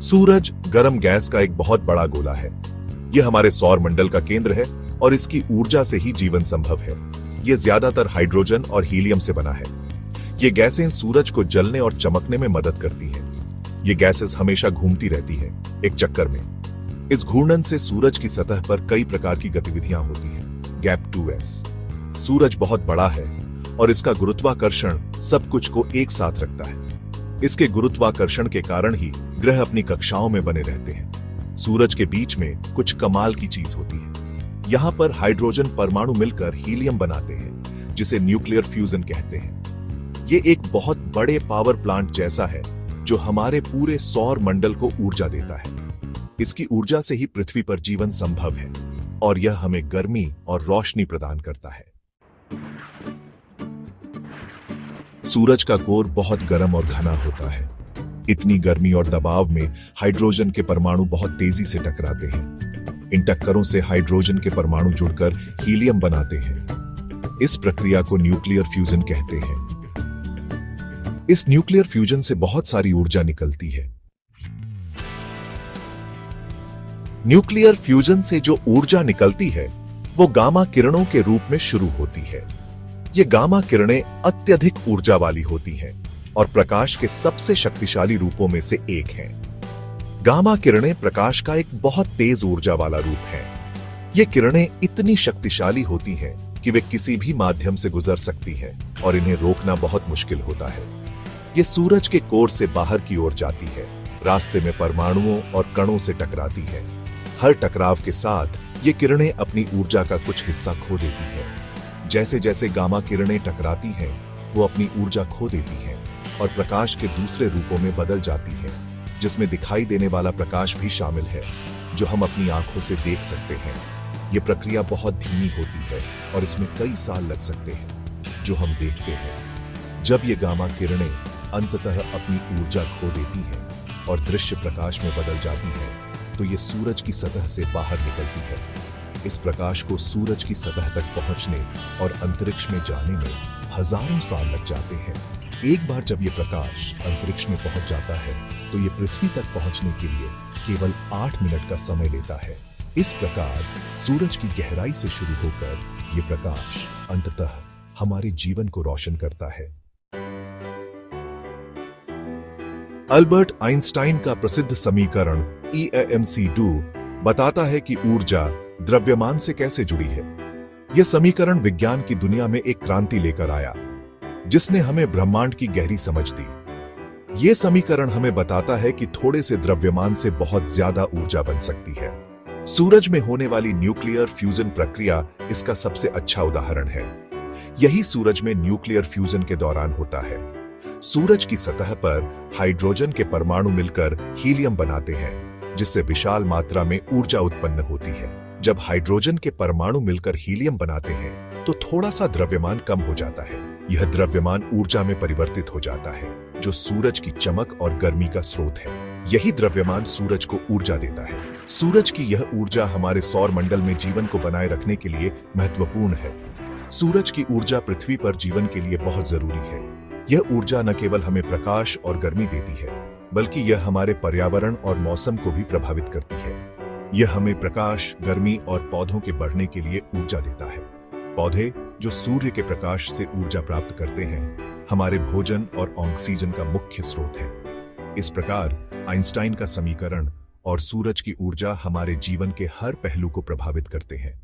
सूरज गर्म गैस का एक बहुत बड़ा गोला है। यह हमारे सौर मंडल का केंद्र है और इसकी ऊर्जा से ही जीवन संभव है। यह ज्यादातर हाइड्रोजन और हीलियम से बना है। ये गैसें सूरज को जलने और चमकने में मदद करती हैं। ये गैसेस हमेशा घूमती रहती हैं, एक चक्कर में। इस घूर्णन से सूरज की सतह पर कई प्रकार की गतिविधियां होती हैं। Gap 2s। सूरज बहुत बड़ा है और इसका गुरुत्वाकर्षण सब कुछ को एक साथ रखता है। इसके गुरुत्वाकर्षण के कारण ही ग्रह अपनी कक्षाओं में बने रहते हैं। सूरज के बीच में कुछ कमाल की चीज होती है। यहां पर हाइड्रोजन परमाणु मिलकर हीलियम बनाते हैं, जिसे न्यूक्लियर फ्यूजन कहते हैं। ये एक बहुत बड़े पावर प्लांट जैसा है जो हमारे पूरे सौर मंडल को ऊर्जा देता है। इसकी ऊर्जा से ही पृथ्वी पर जीवन संभव है और यह हमें गर्मी और रोशनी प्रदान करता है। सूरज का कोर बहुत गर्म और घना होता है। इतनी गर्मी और दबाव में हाइड्रोजन के परमाणु बहुत तेजी से टकराते हैं। इन टक्करों से हाइड्रोजन के परमाणु जुड़कर हीलियम बनाते हैं। इस प्रक्रिया को न्यूक्लियर फ्यूजन कहते हैं। इस न्यूक्लियर फ्यूजन से बहुत सारी ऊर्जा निकलती है। न्यूक्लियर फ्यूजन से जो ऊर्जा निकलती है वो गामा किरणों के रूप में शुरू होती है। ये गामा किरणें अत्यधिक ऊर्जा वाली होती हैं और प्रकाश के सबसे शक्तिशाली रूपों में से एक हैं। गामा किरणें प्रकाश का एक बहुत तेज ऊर्जा वाला रूप है। ये किरणें इतनी शक्तिशाली होती हैं कि वे किसी भी माध्यम से गुजर सकती हैं और इन्हें रोकना बहुत मुश्किल होता है। ये सूरज के कोर से बाहर की ओर जाती है, रास्ते में परमाणुओं और कणों से टकराती है। हर टकराव के साथ ये किरणें अपनी ऊर्जा का कुछ हिस्सा खो देती हैं। जैसे जैसे गामा किरणें टकराती हैं, वो अपनी ऊर्जा खो देती हैं और प्रकाश के दूसरे रूपों में बदल जाती हैं, जिसमें दिखाई देने वाला प्रकाश भी शामिल है, जो हम अपनी आंखों से देख सकते हैं। ये प्रक्रिया बहुत धीमी होती है और इसमें कई साल लग सकते हैं, जो हम देखते हैं। जब ये गामा किरणें अंततः अपनी ऊर्जा खो देती हैं और दृश्य प्रकाश में बदल जाती हैं, तो ये सूरज की सतह से बाहर निकलती है। इस प्रकाश को सूरज की सतह तक पहुंचने और अंतरिक्ष में जाने में हजारों साल लग जाते हैं। एक बार जब ये प्रकाश अंतरिक्ष में पहुंच जाता है, तो ये पृथ्वी तक पहुंचने के लिए केवल 8 मिनट का समय लेता है। इस प्रकार सूरज की गहराई से शुरू होकर ये प्रकाश अंततः हमारे जीवन को रोशन करता है। अल्बर्ट आइंस्टाइन का प्रसिद्ध समीकरण E=mc2 बताता है कि ऊर्जा द्रव्यमान से कैसे जुड़ी है। यह समीकरण विज्ञान की दुनिया में एक क्रांति लेकर आया, जिसने हमें ब्रह्मांड की गहरी समझ दी। यह समीकरण हमें बताता है कि थोड़े से द्रव्यमान से बहुत ज्यादा ऊर्जा बन सकती है। सूरज में होने वाली न्यूक्लियर फ्यूजन प्रक्रिया इसका सबसे अच्छा उदाहरण है। यही सूरज में न्यूक्लियर फ्यूजन के दौरान होता है। सूरज की सतह पर हाइड्रोजन के परमाणु मिलकर हीलियम बनाते हैं, जिससे विशाल मात्रा में ऊर्जा उत्पन्न होती है। जब हाइड्रोजन के परमाणु मिलकर हीलियम बनाते हैं, तो थोड़ा सा द्रव्यमान कम हो जाता है। यह द्रव्यमान ऊर्जा में परिवर्तित हो जाता है, जो सूरज की चमक और गर्मी का स्रोत है। यही द्रव्यमान सूरज को ऊर्जा देता है। सूरज की यह ऊर्जा हमारे सौर मंडल में जीवन को बनाए रखने के लिए महत्वपूर्ण है। सूरज की ऊर्जा पृथ्वी पर जीवन के लिए बहुत जरूरी है। यह ऊर्जा न केवल हमें प्रकाश और गर्मी देती है, बल्कि यह हमारे पर्यावरण और मौसम को भी प्रभावित करती है। यह हमें प्रकाश, गर्मी और पौधों के बढ़ने के लिए ऊर्जा देता है। पौधे, जो सूर्य के प्रकाश से ऊर्जा प्राप्त करते हैं, हमारे भोजन और ऑक्सीजन का मुख्य स्रोत है। इस प्रकार आइंस्टाइन का समीकरण और सूरज की ऊर्जा हमारे जीवन के हर पहलू को प्रभावित करते हैं।